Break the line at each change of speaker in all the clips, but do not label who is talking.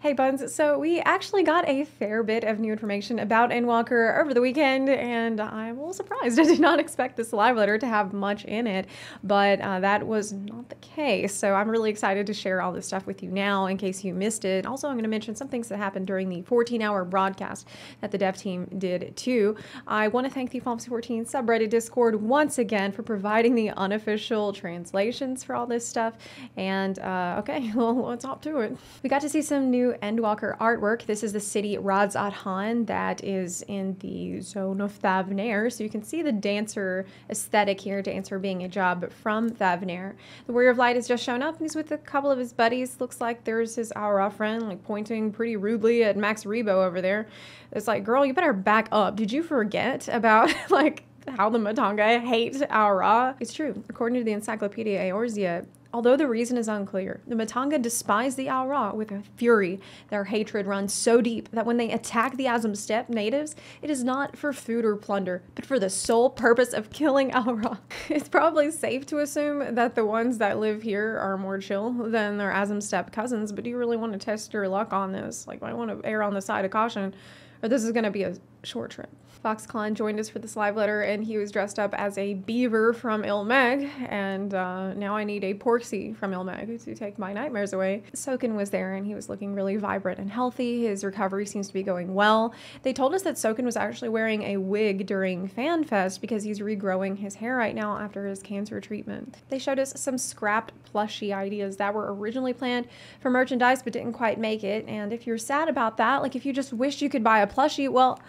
Hey Buns, so we actually got a fair bit of new information about Endwalker over the weekend, and I'm a little surprised. I did not expect this live letter to have much in it, but that was not the case. So I'm really excited to share all this stuff with you now in case you missed it. Also, I'm going to mention some things that happened during the 14-hour broadcast that the dev team did too. I want to thank the Final Fantasy 14 subreddit Discord once again for providing the unofficial translations for all this stuff. And okay, well, let's hop to it. We got to see some new Endwalker artwork. This is the city Radz Adhan that is in the zone of Thavnair. So you can see the dancer aesthetic here, dancer being a job from Thavnair. The Warrior of Light has just shown up. He's with a couple of his buddies. Looks like there's his Aura friend, like pointing pretty rudely at Max Rebo over there. It's like, girl, you better back up. Did you forget about like how the Matanga hate Aura? It's true. According to the Encyclopedia Eorzea, although the reason is unclear, the Matanga despise the Aura with a fury. Their hatred runs so deep that when they attack the Azam Steppe natives, it is not for food or plunder, but for the sole purpose of killing Aura. It's probably safe to assume that the ones that live here are more chill than their Azam Steppe cousins, but do you really want to test your luck on this? Like, I want to err on the side of caution, or this is going to be a short trip. Foxclan joined us for this live letter, and he was dressed up as a beaver from Ilmeg, and now I need a Porksy from Ilmeg to take my nightmares away. Soken was there, and he was looking really vibrant and healthy. His recovery seems to be going well. They told us that Soken was actually wearing a wig during FanFest because he's regrowing his hair right now after his cancer treatment. They showed us some scrapped plushie ideas that were originally planned for merchandise but didn't quite make it, and if you're sad about that, like if you just wish you could buy a plushie, well,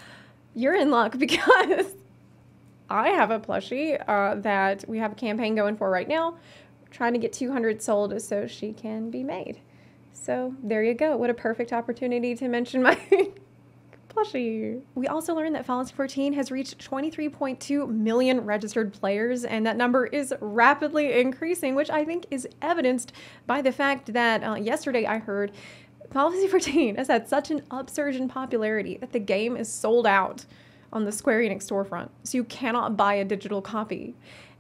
you're in luck because I have a plushie that we have a campaign going for right now. We're trying to get 200 sold so she can be made. So there you go. What a perfect opportunity to mention my plushie. We also learned that Final Fantasy 14 has reached 23.2 million registered players, and that number is rapidly increasing, which I think is evidenced by the fact that yesterday I heard Final Fantasy 14 has had such an upsurge in popularity that the game is sold out on the Square Enix storefront. So you cannot buy a digital copy,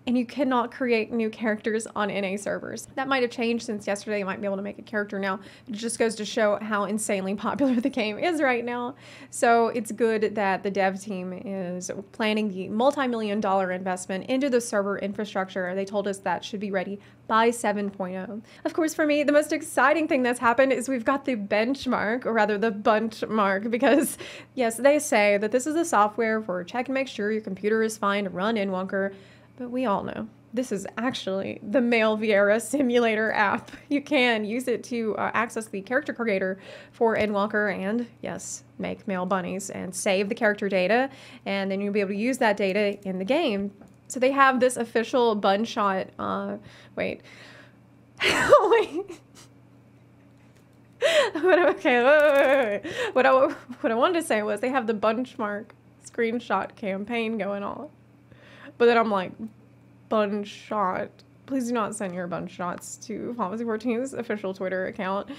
and you cannot create new characters on NA servers. That might have changed since yesterday. You might be able to make a character now. It just goes to show how insanely popular the game is right now. So it's good that the dev team is planning the multi-million-dollar investment into the server infrastructure. They told us that should be ready by 7.0. Of course, for me, the most exciting thing that's happened is we've got the benchmark, or rather the bunch mark, because yes, they say that this is the software for check and make sure your computer is fine to run Endwalker. But we all know this is actually the Male Vieira simulator app. You can use it to access the character creator for Endwalker and, yes, make male bunnies and save the character data, and then you'll be able to use that data in the game. So they have this official bun shot, wait. Wait. Okay, wait. What I wanted to say was they have the benchmark screenshot campaign going on. But then I'm like, bun shot. Please do not send your bun shots to Final Fantasy 14's official Twitter account.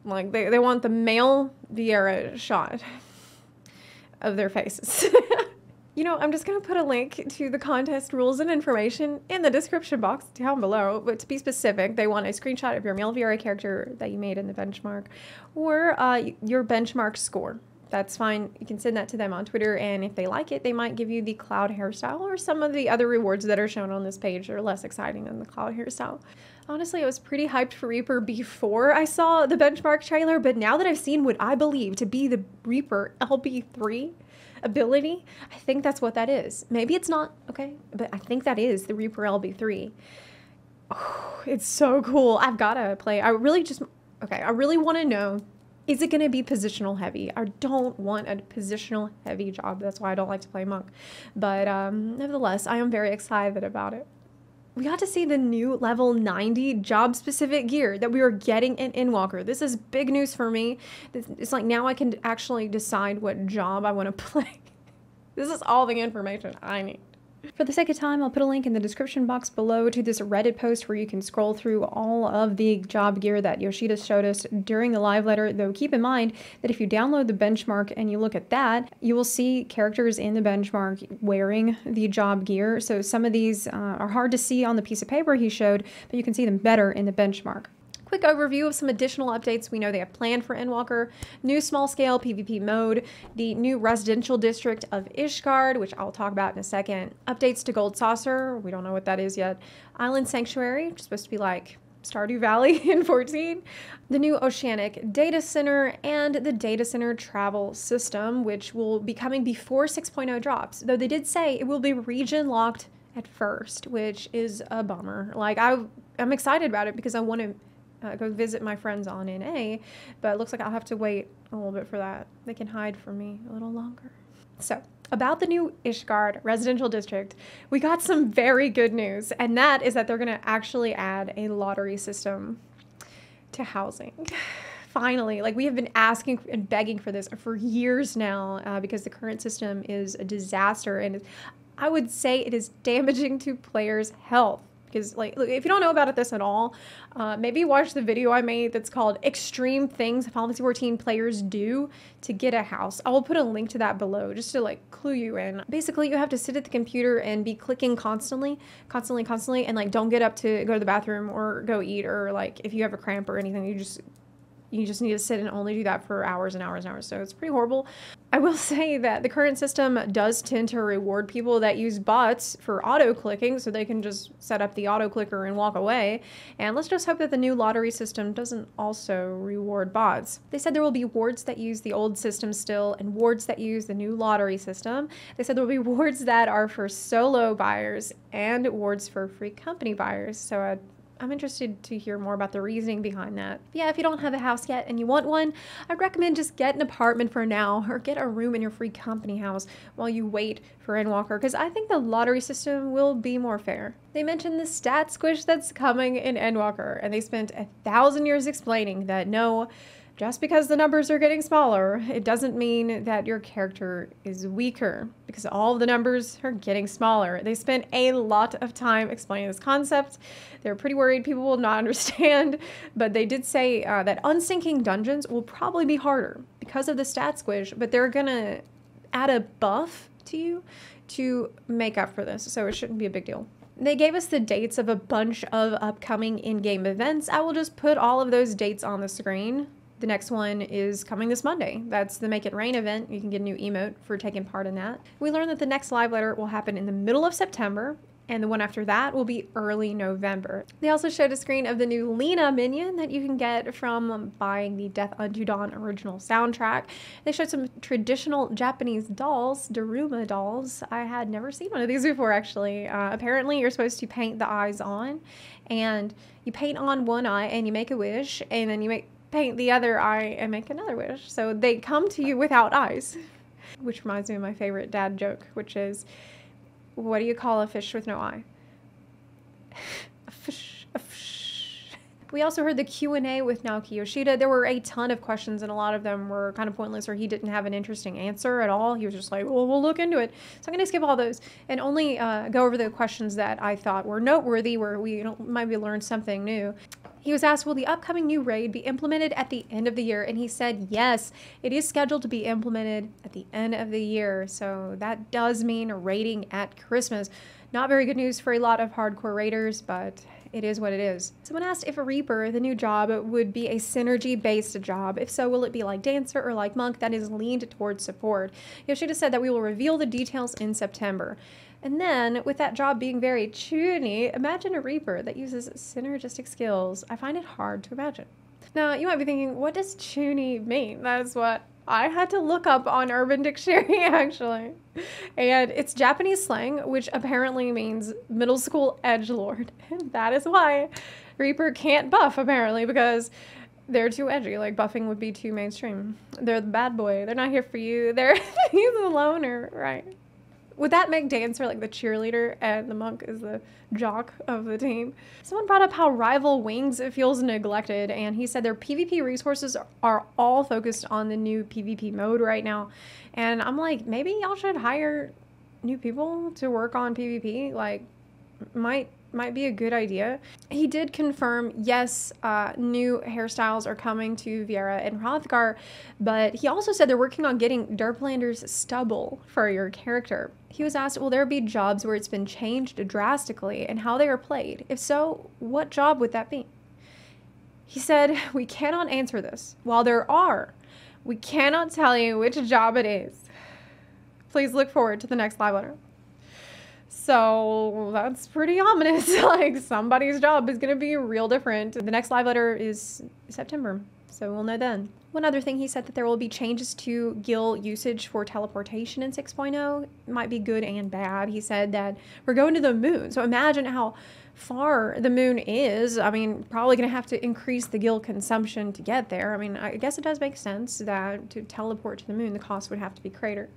Like, they want the male Vieira shot of their faces. You know, I'm just going to put a link to the contest rules and information in the description box down below. But to be specific, they want a screenshot of your male Vieira character that you made in the benchmark, or your benchmark score. That's fine. You can send that to them on Twitter, and if they like it, they might give you the cloud hairstyle, or some of the other rewards that are shown on this page are less exciting than the cloud hairstyle. Honestly, I was pretty hyped for Reaper before I saw the benchmark trailer, but now that I've seen what I believe to be the Reaper LB3 ability, I think that's what that is. Maybe it's not, okay, but I think that is the Reaper LB3. Oh, it's so cool. I've got to play. I really want to know, is it going to be positional heavy? I don't want a positional heavy job. That's why I don't like to play Monk. But nevertheless, I am very excited about it. We got to see the new level 90 job-specific gear that we were getting in Endwalker. This is big news for me. It's like now I can actually decide what job I want to play. This is all the information I need. For the sake of time, I'll put a link in the description box below to this Reddit post where you can scroll through all of the job gear that Yoshida showed us during the live letter, though keep in mind that if you download the benchmark and you look at that, you will see characters in the benchmark wearing the job gear. So some of these are hard to see on the piece of paper he showed, but you can see them better in the benchmark. Quick overview of some additional updates we know they have planned for Endwalker. New small-scale PvP mode, the new residential district of Ishgard, which I'll talk about in a second. Updates to Gold Saucer, we don't know what that is yet. Island Sanctuary, which is supposed to be like Stardew Valley in 14. The new Oceanic Data Center, and the Data Center Travel System, which will be coming before 6.0 drops. Though they did say it will be region-locked at first, which is a bummer. Like, I'm excited about it because I want to go visit my friends on NA, but it looks like I'll have to wait a little bit for that. They can hide from me a little longer. So, about the new Ishgard residential district, we got some very good news, and that is that they're going to actually add a lottery system to housing. Finally, like, we have been asking and begging for this for years now, because the current system is a disaster, and I would say it is damaging to players' health. Because, like, look, if you don't know about this at all, maybe watch the video I made that's called Extreme Things Final Fantasy 14 Players Do to Get a House. I will put a link to that below just to, like, clue you in. Basically, you have to sit at the computer and be clicking constantly, and, like, don't get up to go to the bathroom or go eat, or, like, if you have a cramp or anything, you just need to sit and only do that for hours and hours and hours. So it's pretty horrible. I will say that the current system does tend to reward people that use bots for auto-clicking, so they can just set up the auto-clicker and walk away. And let's just hope that the new lottery system doesn't also reward bots. They said there will be wards that use the old system still, and wards that use the new lottery system. They said there will be wards that are for solo buyers, and wards for free company buyers. So I'm interested to hear more about the reasoning behind that. Yeah, if you don't have a house yet and you want one, I'd recommend just get an apartment for now, or get a room in your free company house while you wait for Endwalker, because I think the lottery system will be more fair. They mentioned the stat squish that's coming in Endwalker, and they spent 1,000 years explaining that no, just because the numbers are getting smaller, it doesn't mean that your character is weaker, because all of the numbers are getting smaller. They spent a lot of time explaining this concept. They're pretty worried people will not understand, but they did say that unsinking dungeons will probably be harder because of the stat squish, but they're gonna add a buff to you to make up for this, so it shouldn't be a big deal. They gave us the dates of a bunch of upcoming in-game events. I will just put all of those dates on the screen. The next one is coming this Monday. That's the Make It Rain event. You can get a new emote for taking part in that. We learned that the next live letter will happen in the middle of September, and the one after that will be early November. They also showed a screen of the new Lena minion that you can get from buying the Death Unto Dawn original soundtrack. They showed some traditional Japanese dolls, Daruma dolls. I had never seen one of these before, actually. Apparently, you're supposed to paint the eyes on, and you paint on one eye and you make a wish, and then you paint the other eye and make another wish. So they come to you without eyes, which reminds me of my favorite dad joke, which is, what do you call a fish with no eye? A fish, a fish. We also heard the Q&A with Naoki Yoshida. There were a ton of questions, and a lot of them were kind of pointless, or he didn't have an interesting answer at all. He was just like, well, we'll look into it. So I'm going to skip all those and only go over the questions that I thought were noteworthy, where we maybe learned something new. He was asked, will the upcoming new raid be implemented at the end of the year? And he said, yes, it is scheduled to be implemented at the end of the year. So that does mean raiding at Christmas. Not very good news for a lot of hardcore raiders, but it is what it is. Someone asked if a Reaper, the new job, would be a synergy-based job. If so, will it be like Dancer or like Monk that is leaned towards support? Yoshida said that we will reveal the details in September. And then, with that job being very chuny, imagine a Reaper that uses synergistic skills. I find it hard to imagine. Now, you might be thinking, what does chuny mean? That is what I had to look up on Urban Dictionary, actually. And it's Japanese slang, which apparently means middle school edgelord. And that is why Reaper can't buff, apparently, because they're too edgy. Like, buffing would be too mainstream. They're the bad boy. They're not here for you. He's a loner, right? Would that make Dancer like the cheerleader and the Monk is the jock of the team? Someone brought up how Rival Wings feels neglected, and he said their PvP resources are all focused on the new PvP mode right now. And I'm like, maybe y'all should hire new people to work on PvP. Like, might be a good idea. He did confirm, yes, new hairstyles are coming to Viera and Hrothgar, but he also said they're working on getting Derplander's stubble for your character. He was asked, will there be jobs where it's been changed drastically and how they are played? If so, what job would that be? He said, "We cannot answer this. While there are, we cannot tell you which job it is. Please look forward to the next live letter." So that's pretty ominous. Like, somebody's job is going to be real different. The next live letter is September, so we'll know then. One other thing, he said that there will be changes to Gil usage for teleportation in 6.0. Might be good and bad. He said that we're going to the moon, so imagine how far the moon is. I mean, probably going to have to increase the Gil consumption to get there. I mean, I guess it does make sense that to teleport to the moon, the cost would have to be greater.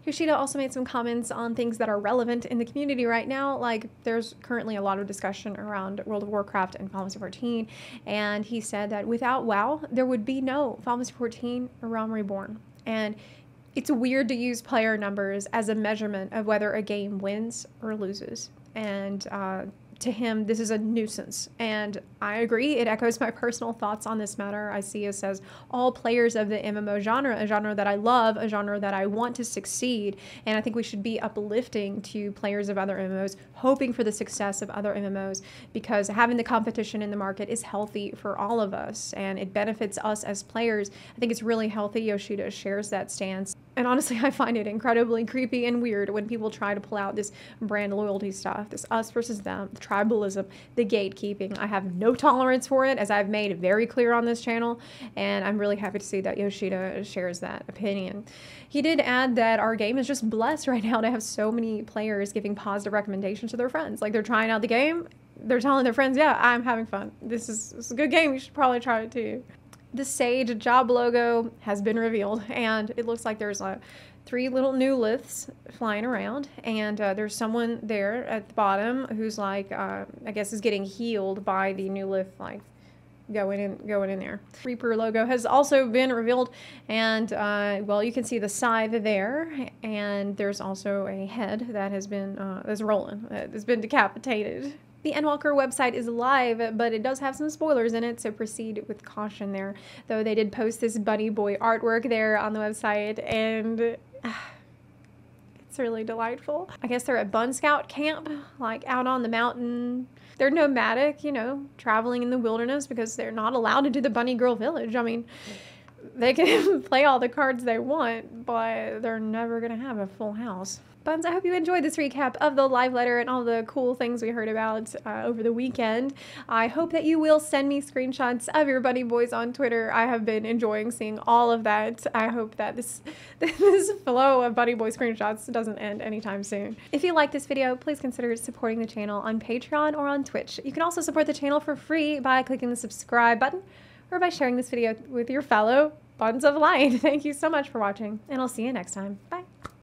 Yoshida also made some comments on things that are relevant in the community right now. Like, there's currently a lot of discussion around World of Warcraft and Final Fantasy 14, and he said that without WoW, there would be no Final Fantasy 14 or Realm Reborn. And it's weird to use player numbers as a measurement of whether a game wins or loses. And to him, this is a nuisance. And I agree. It echoes my personal thoughts on this matter. I see us as all players of the MMO genre, a genre that I love, a genre that I want to succeed. And I think we should be uplifting to players of other MMOs, hoping for the success of other MMOs, because having the competition in the market is healthy for all of us, and it benefits us as players. I think it's really healthy. Yoshida shares that stance. And honestly, I find it incredibly creepy and weird when people try to pull out this brand loyalty stuff, this us versus them, the tribalism, the gatekeeping. I have no tolerance for it, as I've made very clear on this channel, and I'm really happy to see that Yoshida shares that opinion. He did add that our game is just blessed right now to have so many players giving positive recommendations to their friends. Like, they're trying out the game, they're telling their friends, yeah, I'm having fun. This is a good game, you should probably try it too. The Sage job logo has been revealed, and it looks like there's 3 little new liths flying around, and there's someone there at the bottom who's like, I guess is getting healed by the new lith, like going in there. Reaper logo has also been revealed, and well, you can see the scythe there, and there's also a head that has been is rolling, it's been decapitated. The Endwalker website is live, but it does have some spoilers in it, so proceed with caution there. Though they did post this bunny boy artwork there on the website, and it's really delightful. I guess they're at Bun Scout camp, like out on the mountain. They're nomadic, you know, traveling in the wilderness because they're not allowed to do the Bunny Girl Village. I mean, they can play all the cards they want, but they're never going to have a full house. Buns, I hope you enjoyed this recap of the live letter and all the cool things we heard about over the weekend. I hope that you will send me screenshots of your bunny boys on Twitter. I have been enjoying seeing all of that. I hope that this flow of bunny boy screenshots doesn't end anytime soon. If you like this video, please consider supporting the channel on Patreon or on Twitch. You can also support the channel for free by clicking the subscribe button or by sharing this video with your fellow Buns of Light. Thank you so much for watching, and I'll see you next time. Bye.